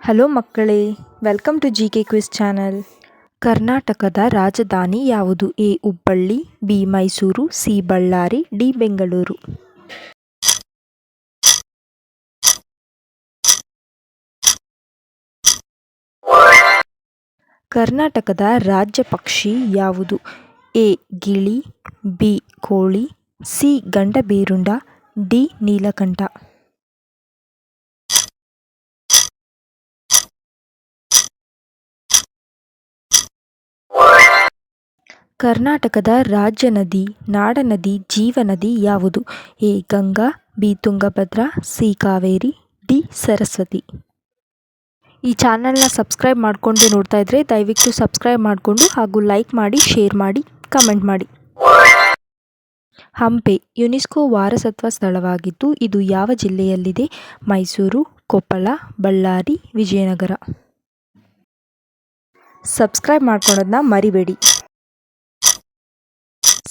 Hello ಮಕ್ಕಳೇ, welcome to GK quiz channel. ಕರ್ನಾಟಕದ ರಾಜಧಾನಿ ಯಾವುದು? A Hubballi, B Mysuru, C Ballari, D Bengaluru. ಕರ್ನಾಟಕದ ರಾಜ್ಯ ಪಕ್ಷಿ ಯಾವುದು? ಎ ಗಿಳಿ, ಬಿ ಕೋಳಿ, ಸಿ ಗಂಡಬೇರುಂಡ, ಡಿ ನೀಲಕಂಠ. ಕರ್ನಾಟಕದ ರಾಜ್ಯ ನದಿ, ನಾಡನದಿ, ಜೀವನದಿ ಯಾವುದು? A Ganga, B Tungabhadra, C Kaveri, D Saraswati. ಈ ಚಾನಲ್ನ ಸಬ್ಸ್ಕ್ರೈಬ್ ಮಾಡಿಕೊಂಡು ನೋಡ್ತಾ ಇದ್ದರೆ ದಯವಿಟ್ಟು ಸಬ್ಸ್ಕ್ರೈಬ್ ಮಾಡಿಕೊಂಡು ಹಾಗೂ ಲೈಕ್ ಮಾಡಿ, ಶೇರ್ ಮಾಡಿ, ಕಮೆಂಟ್ ಮಾಡಿ. ಹಂಪೆ ಯುನೆಸ್ಕೋ ವಾರಸತ್ವ ಸ್ಥಳವಾಗಿದ್ದು ಇದು ಯಾವ ಜಿಲ್ಲೆಯಲ್ಲಿದೆ? ಮೈಸೂರು, ಕೊಪ್ಪಳ, ಬಳ್ಳಾರಿ, ವಿಜಯನಗರ. ಸಬ್ಸ್ಕ್ರೈಬ್ ಮಾಡ್ಕೊಳ್ಳೋದನ್ನ ಮರಿಬೇಡಿ.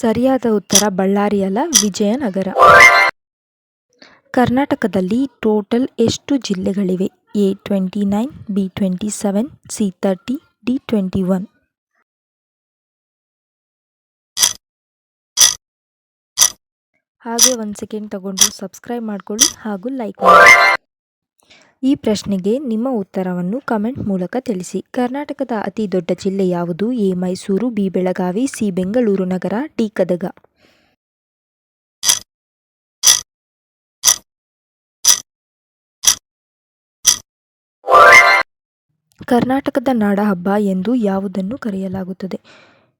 ಸರಿಯಾದ ಉತ್ತರ ಬಳ್ಳಾರಿ ಅಲ್ಲ, ವಿಜಯನಗರ. ಕರ್ನಾಟಕದಲ್ಲಿ ಟೋಟಲ್ ಎಷ್ಟು ಜಿಲ್ಲೆಗಳಿವೆ? A 29, B 27, C 30, D 21. ಹಾಗೆ 1 ಸೆಕೆಂಡ್ ತಗೊಂಡು ಸಬ್ಸ್ಕ್ರೈಬ್ ಮಾಡ್ಕೊಳ್ಳಿ ಹಾಗೂ ಲೈಕ್ ಮಾಡಿ. ಈ ಪ್ರಶ್ನೆಗೆ ನಿಮ್ಮ ಉತ್ತರವನ್ನು ಕಮೆಂಟ್ ಮೂಲಕ ತಿಳಿಸಿ. ಕರ್ನಾಟಕದ ಅತಿ ದೊಡ್ಡ ಜಿಲ್ಲೆ ಯಾವುದು? A Mysuru, B Belagavi, C Bengaluru ನಗರ, ಡಿ ಗದಗ. ಕರ್ನಾಟಕದ ನಾಡಹಬ್ಬ ಎಂದು ಯಾವುದನ್ನು ಕರೆಯಲಾಗುತ್ತದೆ?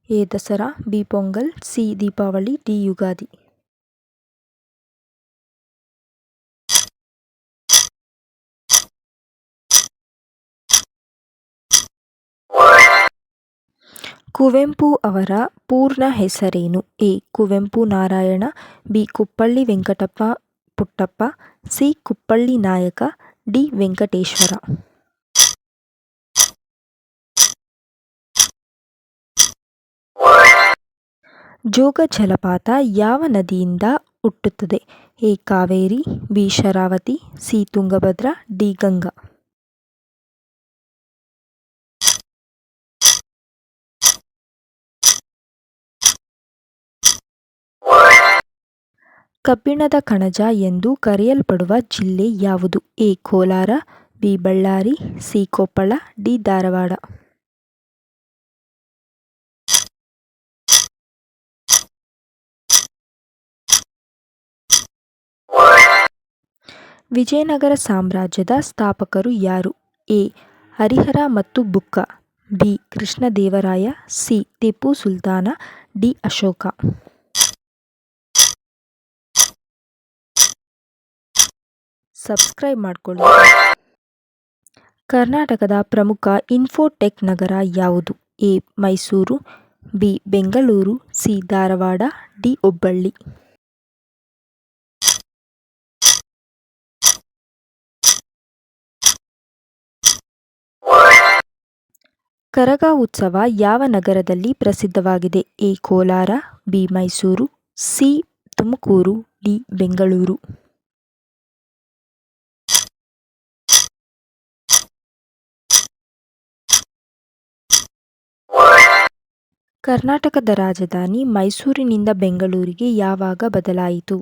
A Dasara, B Pongal, C Deepavali, D Ugadi. Kuvempu ಅವರ ಪೂರ್ಣ ಹೆಸರೇನು? A Kuvempu Narayana, B Kuppalli Venkatappa Puttappa, C Kuppalli Nayaka, D Venkateshwara. Jog ಜಲಪಾತ ಯಾವ ನದಿಯಿಂದ ಹುಟ್ಟುತ್ತದೆ? A Kaveri, B Sharavati, C Tungabhadra, D Ganga. ಕಬ್ಬಿಣದ ಕಣಜ ಎಂದು ಕರೆಯಲ್ಪಡುವ ಜಿಲ್ಲೆ ಯಾವುದು? A Kolar, B Ballari, C Koppal, D Dharwad. Vijayanagara ಸಾಮ್ರಾಜ್ಯದ ಸ್ಥಾಪಕರು ಯಾರು? ಎ ಹರಿಹರ ಮತ್ತು ಬುಕ್ಕ, ಬಿ ಕೃಷ್ಣದೇವರಾಯ, ಸಿ ಟಿಪ್ಪು ಸುಲ್ತಾನ, ಡಿ ಅಶೋಕ. ಸಬ್ಸ್ಕ್ರೈಬ್ ಮಾಡಿಕೊಳ್ಳಿ. ಕರ್ನಾಟಕದ ಪ್ರಮುಖ ಇನ್ಫೋಟೆಕ್ ನಗರ ಯಾವುದು? A Mysuru, B Bengaluru, C Dharwad, D Hubballi. Karaga ಉತ್ಸವ ಯಾವ ನಗರದಲ್ಲಿ ಪ್ರಸಿದ್ಧವಾಗಿದೆ? A Kolar, B Mysuru, C Tumakuru, D Bengaluru. ಕರ್ನಾಟಕದ ರಾಜಧಾನಿ ಮೈಸೂರಿನಿಂದ ಬೆಂಗಳೂರಿಗೆ ಯಾವಾಗ ಬದಲಾಯಿತು?